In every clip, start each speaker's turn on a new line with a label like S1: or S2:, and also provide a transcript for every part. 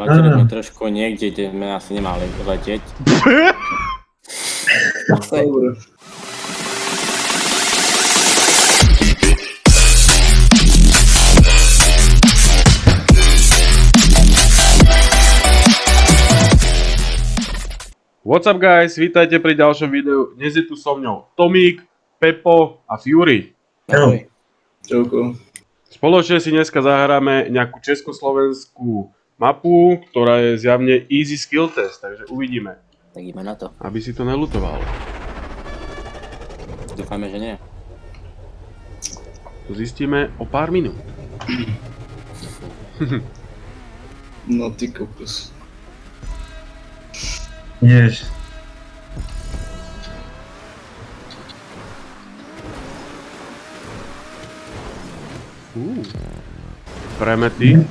S1: leteli sme trošku niekde, kde sme asi nemali letieť.
S2: Dobre.
S3: What's up guys, vítajte pri ďalšom videu. Dnes je tu so mňou Tomík, Pepo a Fury.
S1: Ahoj.
S2: Čauko.
S3: Spoločne si dneska zahráme nejakú československú mapu, ktorá je zjavne easy skill test, takže uvidíme.
S1: Tak ideme na to.
S3: Aby si to nelutoval.
S1: Dúfajme, že nie.
S3: To zistíme o pár minút.
S2: No ty kokos.
S4: Jež.
S3: Premety.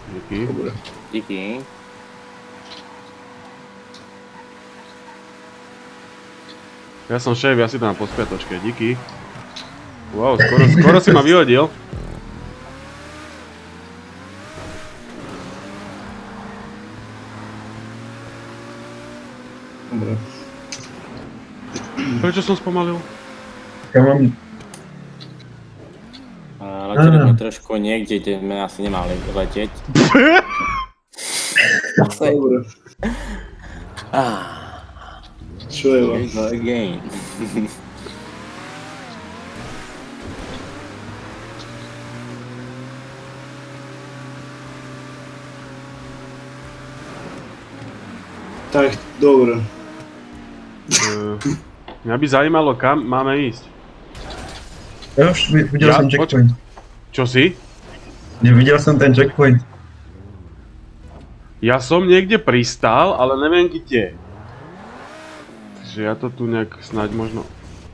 S3: Díky.
S2: Dobre.
S1: Díky.
S3: Ja som šéf, ja si dám po spiatočke, díky. Wow, skoro si ma vyhodil.
S2: Dobre.
S3: Prečo som spomalil?
S4: Ja mám...
S1: Leteli sme trošku niekde, kde sme asi nemali letieť.
S2: Dobre. Čo je vám?
S1: Here we go again.
S2: Tak, dobre.
S3: Mňa by zajímalo, kam máme ísť.
S4: Ja už videl som checkpoint.
S3: Čo si?
S4: Videl som ten checkpoint.
S3: Ja som niekde pristál, ale neviem kde. Takže ja to tu nejak snáď možno...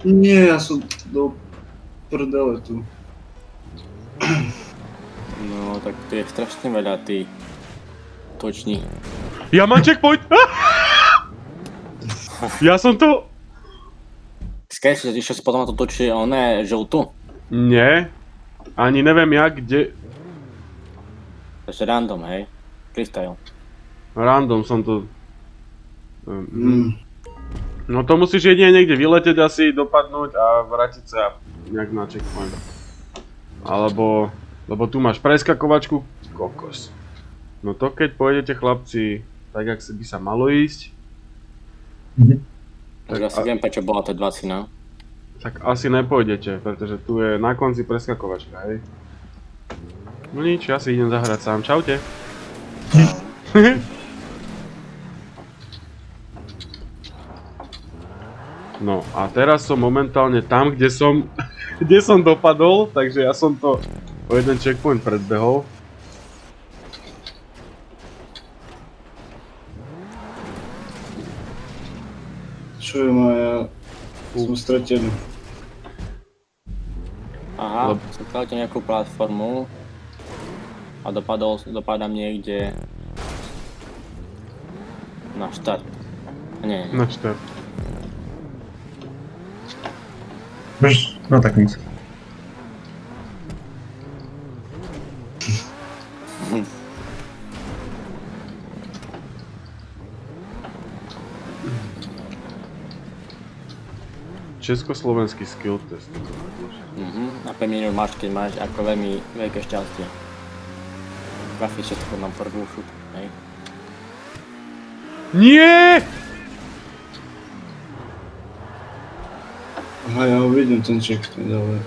S2: Nie, ja som do prdele tu.
S1: No, tak tu je strašne veľa tých toční.
S3: Ja mám checkpoint! Ja som to...
S1: Skaj, že si potom na to točí oné žltú.
S3: Nie. Ani neviem jak, kde...
S1: Takže random, hej. Freestyle.
S3: Random som to... No to musíš jedine niekde vyletieť asi, dopadnúť a vrátiť sa nejak na checkpoint. Alebo... Lebo tu máš preskakovačku. Kokos. No to keď pôjdete chlapci, tak jak by sa malo ísť.
S1: Tak asi viem, prečo bola to 20, no.
S3: Tak asi nepôjdete, pretože tu je na konci preskakovačka, hej. No nič, ja si idem zahrať sám, čaute. No a teraz som momentálne tam, kde som dopadol, takže ja som to o jeden checkpoint predbehol.
S2: Čo je moja... Som stratený.
S1: Aha, som kladil nejakú platformu a dopadám niekde na štart. Nie.
S3: Na štart.
S4: No tak nic.
S3: Československý skill test.
S1: Na 5 minút máš, keď máš ako veľmi veľké šťastie. Trafi všetko na prvú šup, hej.
S3: Nie!
S2: Aha, ja ho vidím ten checkpoint, ale...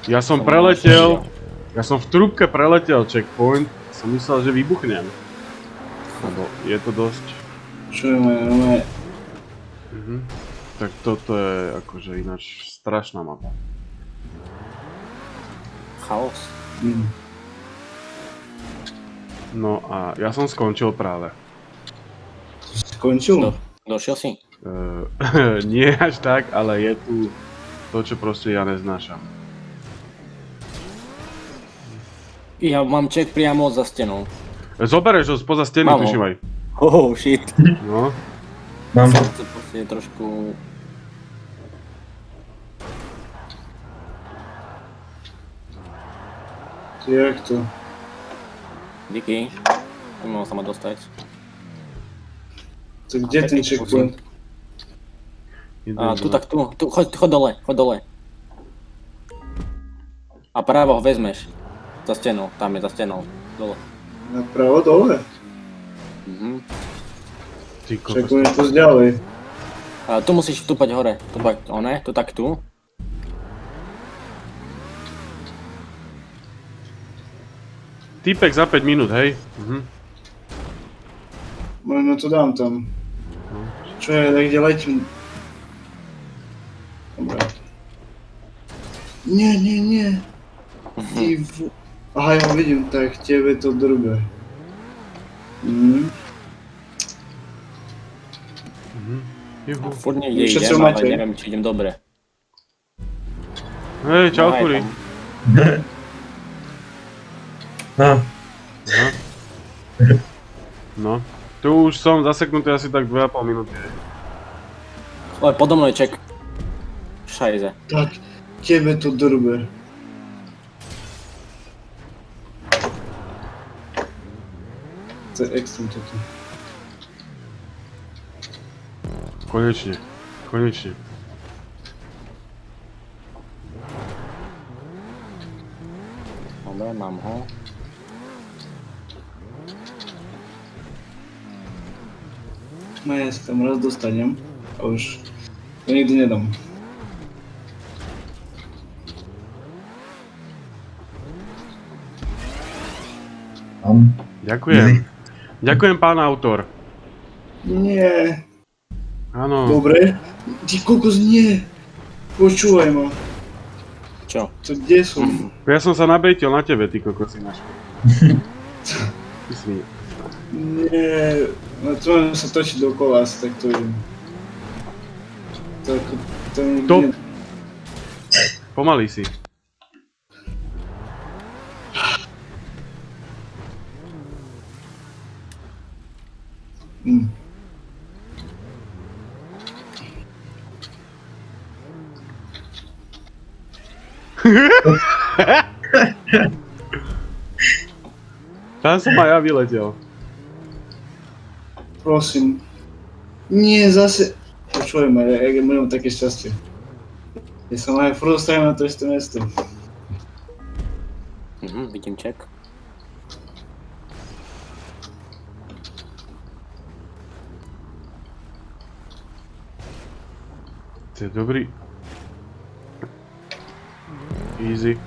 S3: Ja som preletel, ja som v trúbke preletel checkpoint, som myslel, že vybuchnem. Lebo je to dosť...
S2: Čo je moja...
S3: Tak toto je akože ináč strašná mapa.
S1: Chaos.
S3: No a ja som skončil práve.
S2: Skončil?
S1: Došiel si?
S3: Nie až tak, ale je tu to, čo proste ja neznášam.
S1: Ja mám check priamo za stenou.
S3: Zobereš ho spoza steny,
S1: Mám ho.
S3: tuším aj.
S1: Oh shit.
S3: No.
S4: Mám to.
S1: To proste je trošku...
S2: Jak to?
S1: Díky. Nemohol sa ma dostať.
S2: Tak kde ten checkpoint?
S1: A tu tak tu. Chod dole, chod dole. A právo ho vezmeš. Za stenou, tam je za stenou. Dole.
S2: Napravo dole?
S3: Ty kokos.
S2: Checkpoint je to ďalej.
S1: A tu musíš vstúpať hore. Tu tak tu.
S3: Týpek za 5 minút, hej?
S2: Možno to dám tam. Čo je, tak kde letím? Dobre. Nie. Ty Aha, ja ho vidím, tak tebe to drbe.
S3: Juhu.
S1: Furt niekde
S2: Všetci
S1: idem,
S2: máte.
S1: ale neviem, či idem dobre.
S3: Hej, čau,
S1: No, aj
S3: Kuri.
S1: tam.
S3: No. Tu už som zaseknutý asi tak 2,5 minúty.
S1: Ale podo mnou je ček. Šajze.
S2: Tak tebe to drbe. To je extrém toto.
S3: Konečne.
S1: Dobre, mám ho.
S2: No ja sa tam raz dostanem a už to nikdy nedám.
S3: Ďakujem. Ďakujem, pán autor.
S2: Nie.
S3: Áno.
S2: Dobre. Ty kokos, nie. Počúvaj ma.
S1: Čo?
S2: To kde som?
S3: Ja som sa nabejtil na tebe, ty kokosinaš. Ty si...
S2: Nie. No to mám sa točiť dokola, asi tak to idem. Tak to mi...
S3: Stop. Pomaly si. Tam som aj ja vyletel.
S2: Prosím. Nie, zase... Počúvaj ma, ja mám také šťastie. Ja som aj furt dostajem na to isté mesto.
S1: Vidím ček.
S3: To je dobrý. Easy.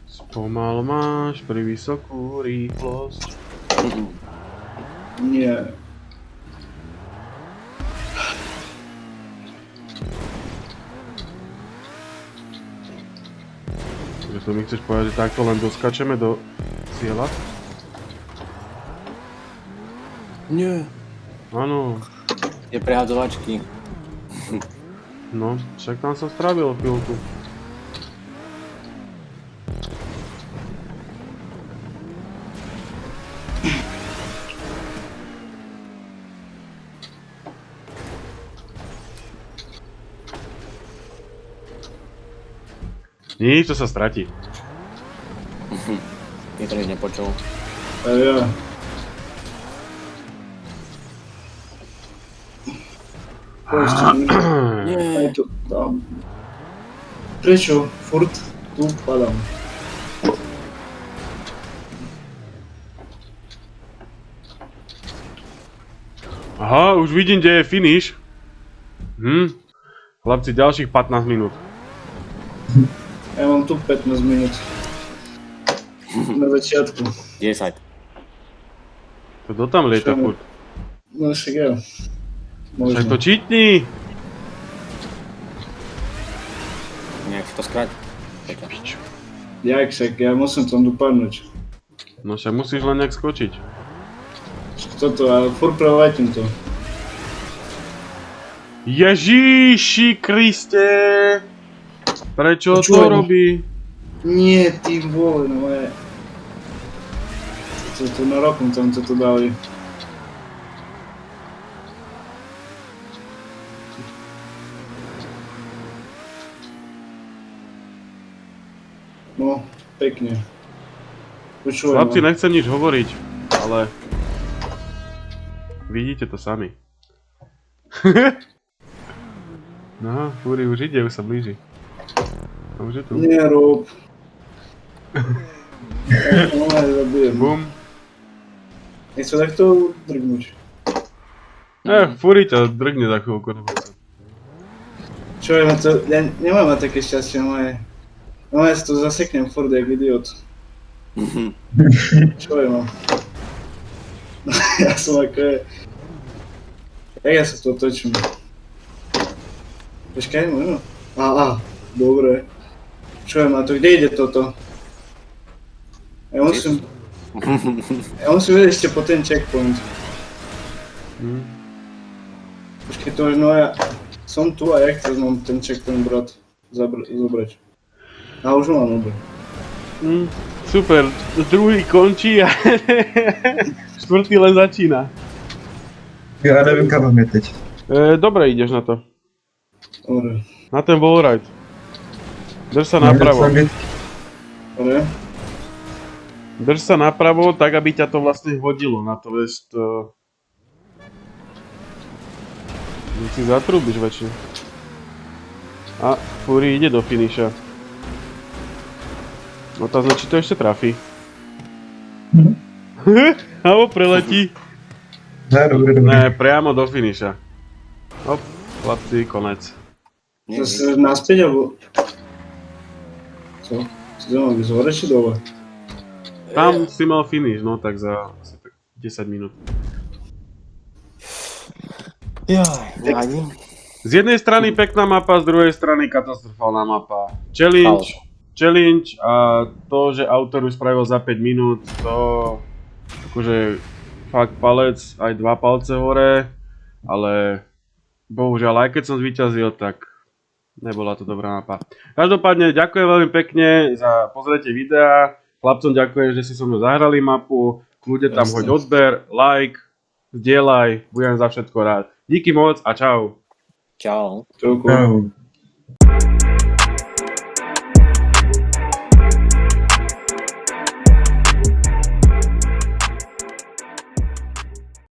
S3: Spomal máš pri vysokú rýchlosť.
S2: Nie.
S3: Že to mi chceš povedať, že takto len doskačeme do cieľa?
S1: Nie.
S3: Áno.
S1: Je prehádzovačky.
S3: No, však tam som strávil chvíľku. Nič, to sa stratí.
S1: Ty to nič nepočul.
S2: A ja.
S1: Nie.
S2: Aj tu dám. Prečo? Furt tu padám.
S3: Aha, už vidím, kde je finish. Chlapci, ďalších 15 minút.
S2: Ja mám tu 15 minút. Na začiatku.
S1: 10.
S3: To kto tam lieta
S2: Čo?
S3: furt?
S2: No však ja.
S3: Však to
S2: Možno.
S3: čítni!
S1: Nejak si to skráť.
S2: Jak však, ja musím tam dopadnúť.
S3: No však musíš len nejak skočiť.
S2: Toto, ale furt preletím to.
S3: Ježíši Kriste! Prečo to
S2: Počúvaj ma.
S3: robí?
S2: Nie, ty vole, no je. Co to na rokom tam to dali. No, pekne. Počujem.
S3: Chlapci, nechcem nič hovoriť, ale... Vidíte to sami. No, Fúri už ide, už sa blíži. A už je tu.
S2: Nerob. No, aj zabijem.
S3: Bum.
S2: Nechce takto drgnúť.
S3: Fúri ťa drgne za chvíľku, neboj sa.
S2: Čo je na to, ja nemám na také šťastie, moje. No ja si to zaseknem furt jak idiot. Čo je mám? Ja som ako je. Jak ja sa to točím? Počkaj, možno? Dobre. Čo je mám to, kde ide toto? Ja musím vedieť ešte po ten checkpoint. Počkaj, to už no ja som tu a jak teraz mám ten checkpoint zobrať? A už ho mám, dobre.
S3: Super, druhý končí a štvrtý len začína.
S4: Ja neviem, kam mám je teď.
S3: Dobre, ideš na to.
S2: Dobre.
S3: Na ten wallride. Drž sa napravo.
S2: Dobre.
S3: Drž sa napravo, tak aby ťa to vlastne hodilo na to, vieš to... Ty si zatrúbiš väčšie. A Fúri ide do finiša. Otázne, či to ešte trafí. Alebo preletí.
S4: Dobre.
S3: Ne, priamo do finiša. Hop, chlapci, konec.
S2: Zase naspäť, alebo... Co? Si to mal byť zhore či dole?
S3: Tam si mal finish, no tak za asi tak 10 minút.
S1: Jaj, nevadí.
S3: Z jednej strany pekná mapa, z druhej strany katastrofálna mapa. Challenge a to, že autor už spravil za 5 minút, to akože fakt palec, aj 2 palce hore, ale bohužiaľ, aj keď som zvíťazil, tak nebola to dobrá mapa. Každopádne ďakujem veľmi pekne za pozretie videa, chlapcom ďakujem, že si so mnou zahrali mapu, kľudne tam hoď odber, like, zdieľaj, budem za všetko rád. Díky moc a čau.
S1: Čau.
S2: Čauko.
S4: Čau.